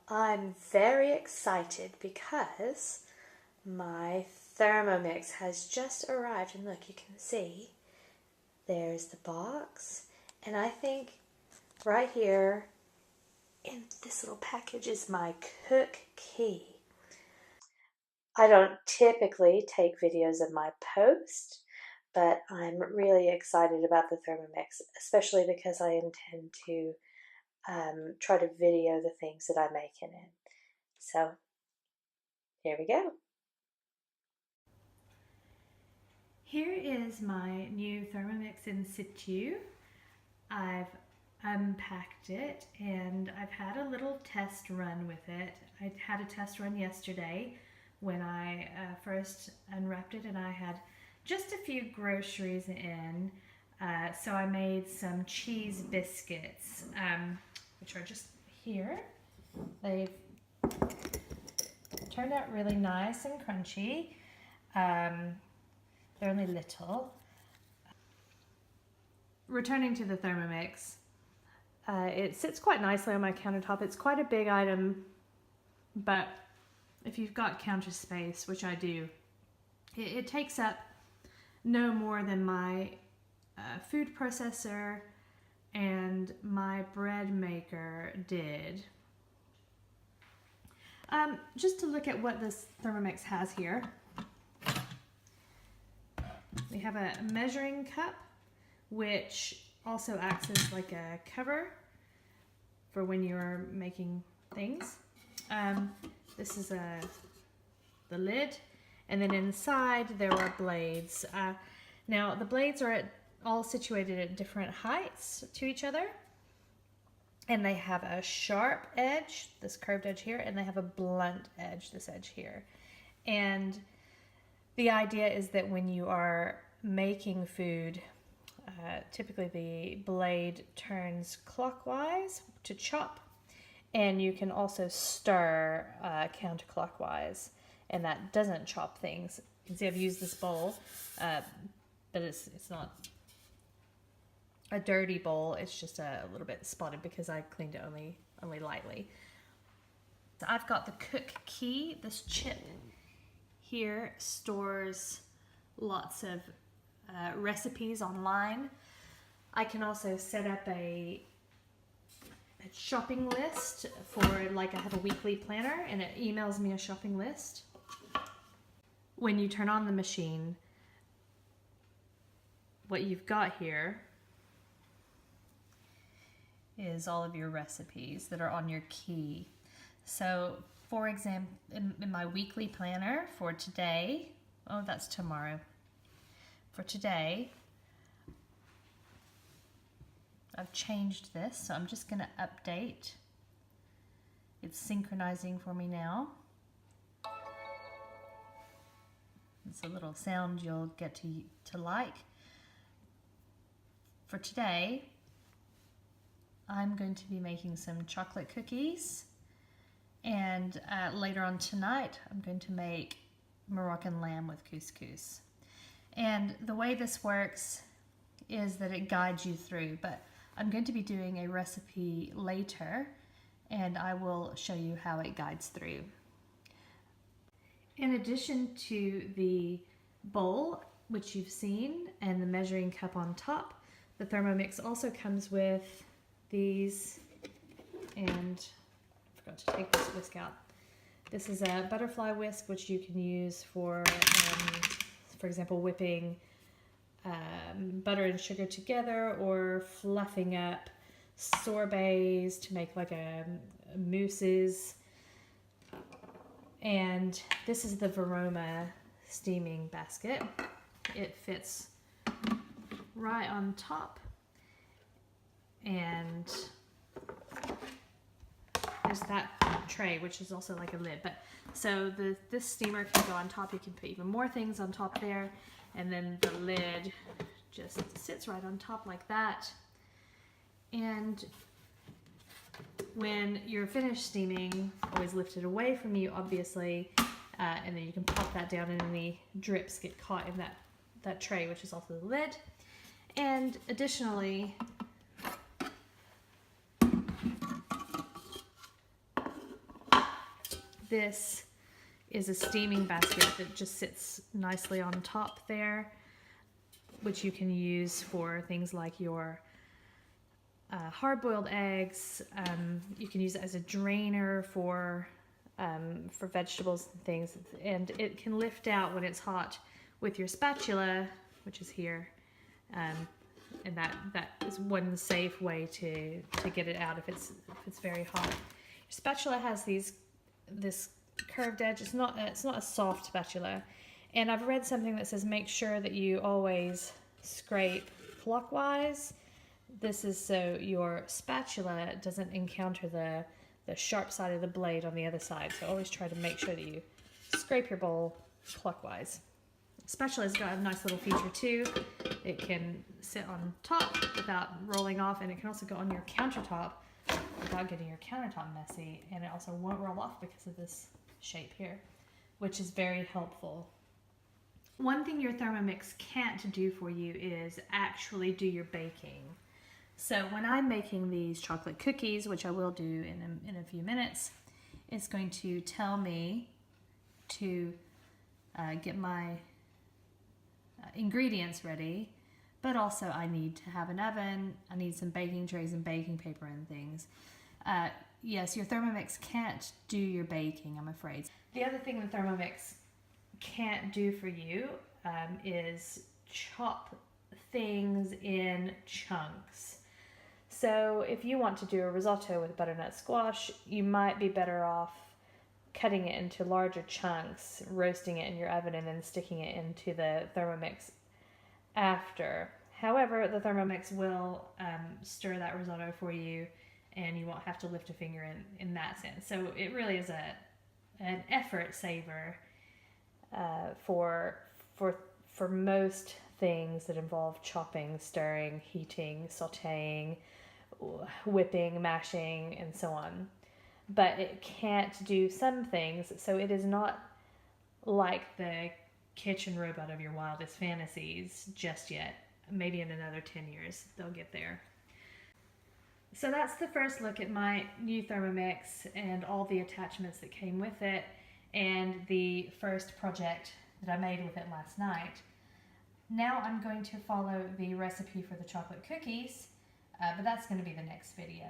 I'm very excited because my Thermomix has just arrived, and look, you can see there's the box, and I think right here in this little package is my cook key. I don't typically take videos of my post, but I'm really excited about the Thermomix, especially because I intend to try to video the things that I make in it. So here we go. Here is my new Thermomix in situ. I've unpacked it and I've had a little test run with it. I had a test run yesterday when I first unwrapped it, and I had just a few groceries in. So I made some cheese biscuits, which are just here. They've turned out really nice and crunchy. They're only little. Returning to the Thermomix, it sits quite nicely on my countertop. It's quite a big item, but if you've got counter space, which I do, it takes up no more than my food processor and my bread maker did. Just to look at what this Thermomix has here. We have a measuring cup, which also acts as like a cover for when you're making things. This is the lid, and then inside there are blades. Now the blades are all situated at different heights to each other, and they have a sharp edge, this curved edge here, and they have a blunt edge, this edge here. And the idea is that when you are making food, typically the blade turns clockwise to chop, and you can also stir counterclockwise, and that doesn't chop things. You can see I've used this bowl, but it's not a dirty bowl. It's just a little bit spotted because I cleaned it only lightly. So I've got the cook key. This chip here stores lots of recipes online. I can also set up a shopping list for, like, I have a weekly planner and it emails me a shopping list. When you turn on the machine, what you've got here is all of your recipes that are on your key. So for example, in my weekly planner for today, oh, that's tomorrow. For today, I've changed this, so I'm just going to update. It's synchronizing for me now. It's a little sound you'll get to like. For today, I'm going to be making some chocolate cookies, and later on tonight I'm going to make Moroccan lamb with couscous. And the way this works is that it guides you through, but I'm going to be doing a recipe later, and I will show you how it guides through. In addition to the bowl, which you've seen, and the measuring cup on top, the Thermomix also comes with these, and I forgot to take this whisk out. This is a butterfly whisk, which you can use for example, whipping butter and sugar together, or fluffing up sorbets to make like a mousses. And this is the Varoma steaming basket. It fits right on top, and there's that tray, which is also like a lid. But so this steamer can go on top. You can put even more things on top there, and then the lid just sits right on top like that. And when you're finished steaming, always lift it away from you, obviously, and then you can pop that down, and any drips get caught in that tray, which is also the lid. And additionally, This is a steaming basket that just sits nicely on top there, which you can use for things like your hard-boiled eggs. You can use it as a drainer for vegetables and things, and it can lift out when it's hot with your spatula, which is here, and that is one safe way to get it out if it's very hot. Your spatula has this curved edge. It's not a soft spatula, and I've read something that says make sure that you always scrape clockwise. This is so your spatula doesn't encounter the sharp side of the blade on the other side. So always try to make sure that you scrape your bowl clockwise. Spatula's got a nice little feature too. It can sit on top without rolling off, and it can also go on your countertop without getting your countertop messy, and it also won't roll off because of this shape here, which is very helpful. One thing your Thermomix can't do for you is actually do your baking. So when I'm making these chocolate cookies, which I will do in a few minutes, it's going to tell me to get my ingredients ready, but also I need to have an oven, I need some baking trays and baking paper and things. Yes, your Thermomix can't do your baking, I'm afraid. The other thing the Thermomix can't do for you is chop things in chunks. So if you want to do a risotto with butternut squash, you might be better off cutting it into larger chunks, roasting it in your oven, and then sticking it into the Thermomix after. However, the Thermomix will stir that risotto for you, and you won't have to lift a finger in that sense. So it really is an effort saver for most things that involve chopping, stirring, heating, sautéing, whipping, mashing, and so on. But it can't do some things, so it is not like the kitchen robot of your wildest fantasies just yet. Maybe in another 10 years they'll get there. So that's the first look at my new Thermomix and all the attachments that came with it, and the first project that I made with it last night. Now I'm going to follow the recipe for the chocolate cookies, but that's going to be the next video.